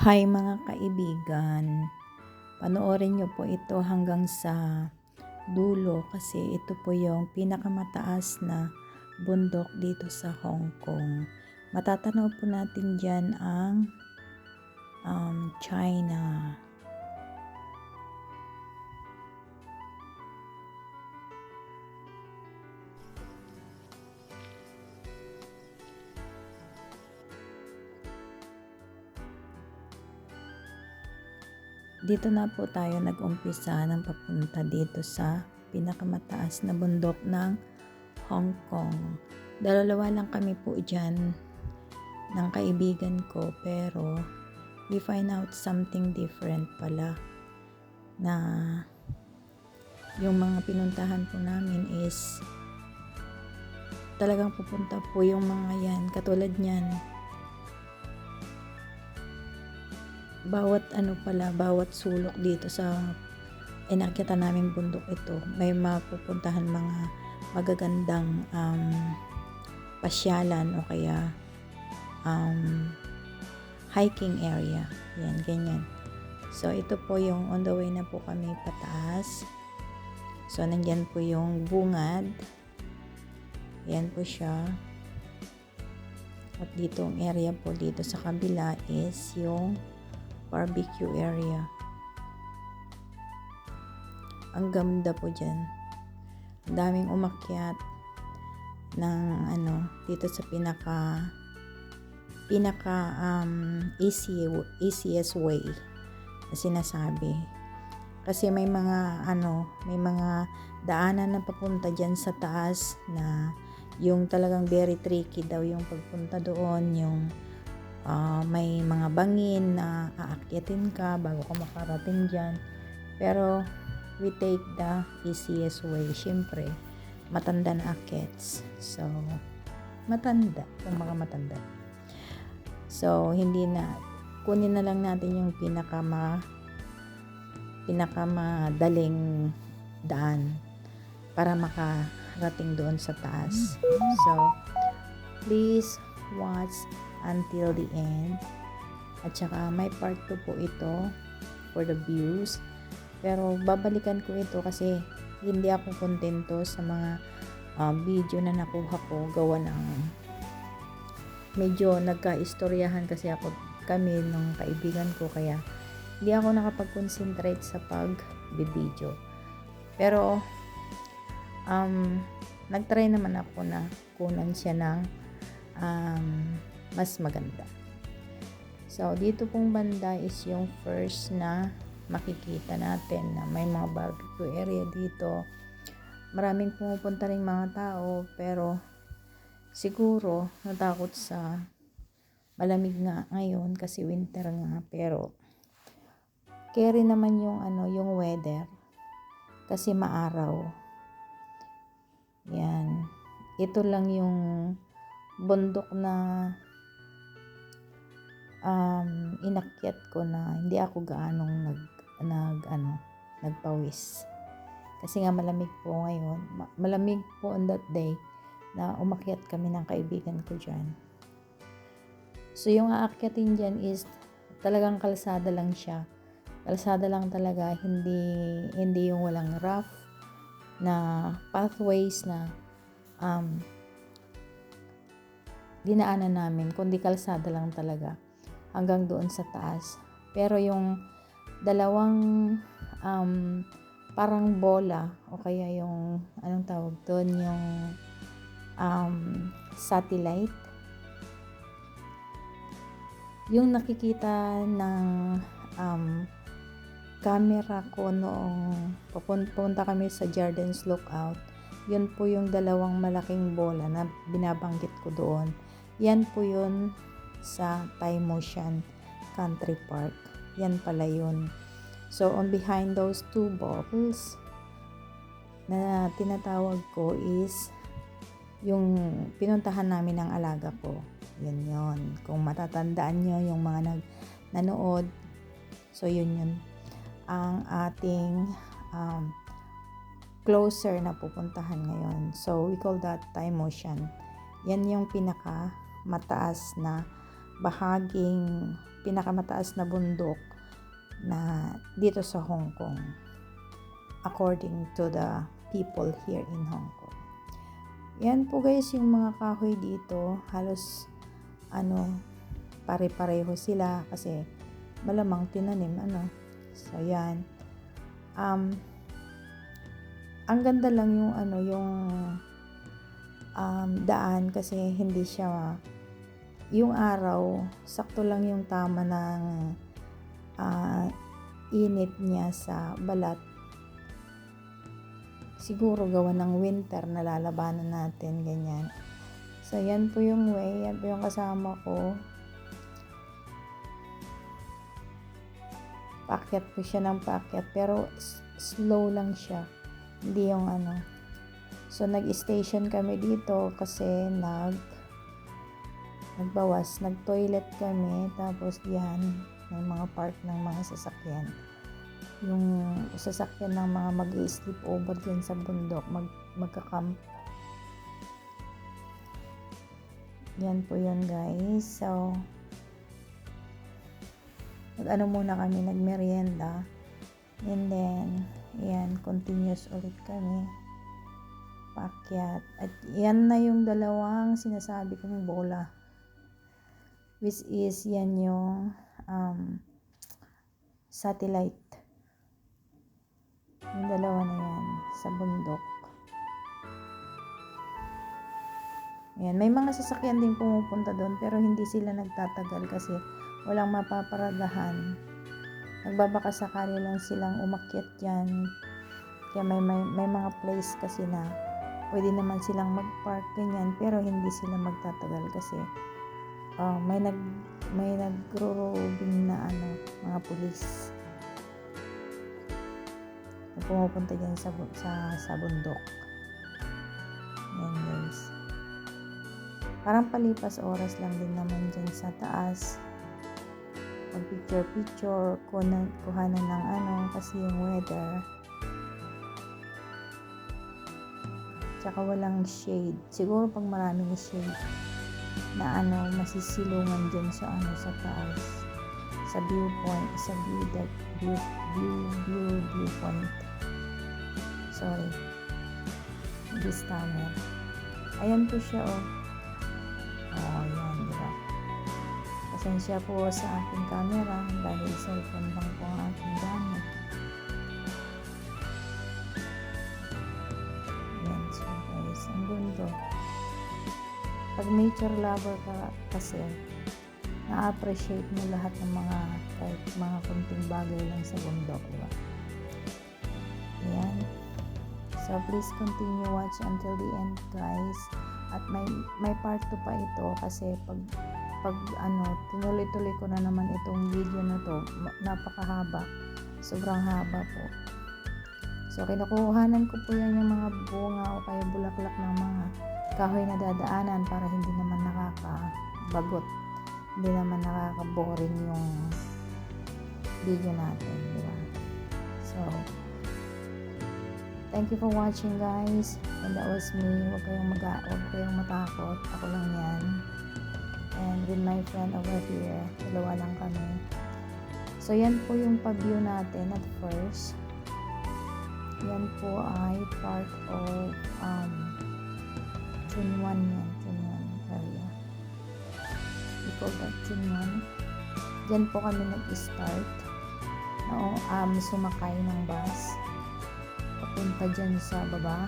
Hi mga kaibigan, panoorin niyo po ito hanggang sa dulo kasi ito po yung pinakamataas na bundok dito sa Hong Kong. Matatanaw po natin dyan ang China. Dito na po tayo nag-umpisa ng papunta dito sa pinakamataas na bundok ng Hong Kong. Dalawa lang kami po dyan ng kaibigan ko, pero we find out something different pala, na yung mga pinuntahan po namin is talagang pupunta po yung mga yan katulad niyan. Bawat bawat sulok dito sa inakyatan naming bundok ito, may mapupuntahan mga magagandang pasyalan o kaya hiking area. Yan, ganyan. So, ito po yung on the way na po kami pataas. So, nandyan po yung bungad. Yan po siya. At dito ang area po dito sa kabila is yung barbecue area. Ang ganda po dyan. Ang daming umakyat ng dito sa pinaka easiest way na sinasabi. Kasi may mga daanan na papunta dyan sa taas na yung talagang very tricky daw yung pagpunta doon, yung may mga bangin na aakyatin ka bago ka makarating dyan. Pero we take the easiest way. Siyempre, matanda na akyats. So, matanda. Kung mga matanda. So, hindi na. Kunin na lang natin yung pinakamadaling daan para makarating doon sa taas. So, please watch until the end. At saka may part 2 po ito for the views. Pero babalikan ko ito kasi hindi ako kontento sa mga video na nakuha ko gawa ng medyo nagka-istoryahan kasi kami ng kaibigan ko, kaya hindi ako nakapag-concentrate sa pag-video. Pero nagtry naman ako na kunan siya ng mas maganda. So, dito pong banda is yung first na makikita natin na may mga barbecue area dito. Maraming pumupunta ring mga tao, pero siguro natakot sa malamig nga ngayon kasi winter nga, pero carry naman yung weather kasi maaraw. Yan. Ito lang yung bundok na inakyat ko na hindi ako gaanong nagpawis. Kasi nga malamig po ngayon. Malamig po on that day na umakyat kami ng kaibigan ko dyan. So, yung aakyatin dyan is talagang kalsada lang siya. Kalsada lang talaga, hindi yung walang rough na pathways na dinaanan namin, kundi kalsada lang talaga hanggang doon sa taas. Pero yung dalawang parang bola o kaya yung anong tawag doon, yung satellite, yung nakikita ng camera ko noong pupunta kami sa Jordan's Lookout, yun po yung dalawang malaking bola na binabanggit ko doon. Yan po yun sa Thai Motion Country Park. Yan pala yun. So, on behind those two balls na tinatawag ko is yung pinuntahan namin ng alaga ko. Yun yun. Kung matatandaan nyo yung mga nanood, so yun ang ating closer na pupuntahan ngayon. So, we call that Thai Motion. Yan yung pinaka mataas na bahaging pinakamataas na bundok na dito sa Hong Kong, according to the people here in Hong Kong. Yan po guys, yung mga kahoy dito, halos pare-pareho sila kasi malamang tinanim So yan. Ang ganda lang yung daan kasi hindi siya yung araw, sakto lang yung tama ng init niya sa balat. Siguro gawa ng winter na lalabanan natin, ganyan. So yan po yung way, yan po yung kasama ko. Paakyat po siya ng paakyat, pero slow lang siya, hindi yung So nag-station kami dito kasi nag-toilet kami, tapos diyan may mga park ng mga sasakyan. Yung sasakyan ng mga mag-i-sleep over dyan sa bundok, magka-camp. Yan po yun guys. So muna kami, nagmerienda, and then yan, continuous ulit kami paakyat. At yan na yung dalawang sinasabi kong bola, which is yan yung satellite. Yung dalawa na yan sa bundok. Yan, may mga sasakyan din pumupunta doon, pero hindi sila nagtatagal kasi walang mapaparadahan. Nagbabaka sakali lang silang umakyat dyan. Kaya may mga place kasi na pwede naman silang mag-park ganyan, pero hindi sila magtatagal kasi may nagro-roving na mga pulis na pumupunta dyan sa bundok. Yan guys, parang palipas oras lang din naman dyan sa taas, mag picture kuhanan ng kasi yung weather, tsaka walang shade. Siguro pag maraming shade na masisilungan dyan sa taas, sa viewpoint, sa viewpoint. Sorry, this camera. Ayan po siya yan, diba? Pasensya po sa aking camera dahil cellphone lang po ang aking gamit. Yan, so guys, ang gundo. Pag nature lover ka kasi, na-appreciate mo lahat ng kahit mga kunting bagay lang sa bundok, diba? Ayan. So please continue watch until the end guys. At may part 2 pa ito kasi pag tinuloy-tuloy ko na naman itong video na to, napakahaba, sobrang haba po. So kinukuhanan ko po yan yung mga bunga o kaya bulaklak ng mga kahoy na dadaanan para hindi naman nakakabagot, hindi naman nakaka-boring yung video natin, di ba? So thank you for watching guys, and that was me. Huwag kayong matakot, ako lang yan, and with my friend over here, dalawa lang kami. So yan po yung pag-view natin at first. Yan po ay part of Chunwan area. We call that Chunwan. Diyan po kami nag-start noong sumakay ng bus papunta dyan sa baba.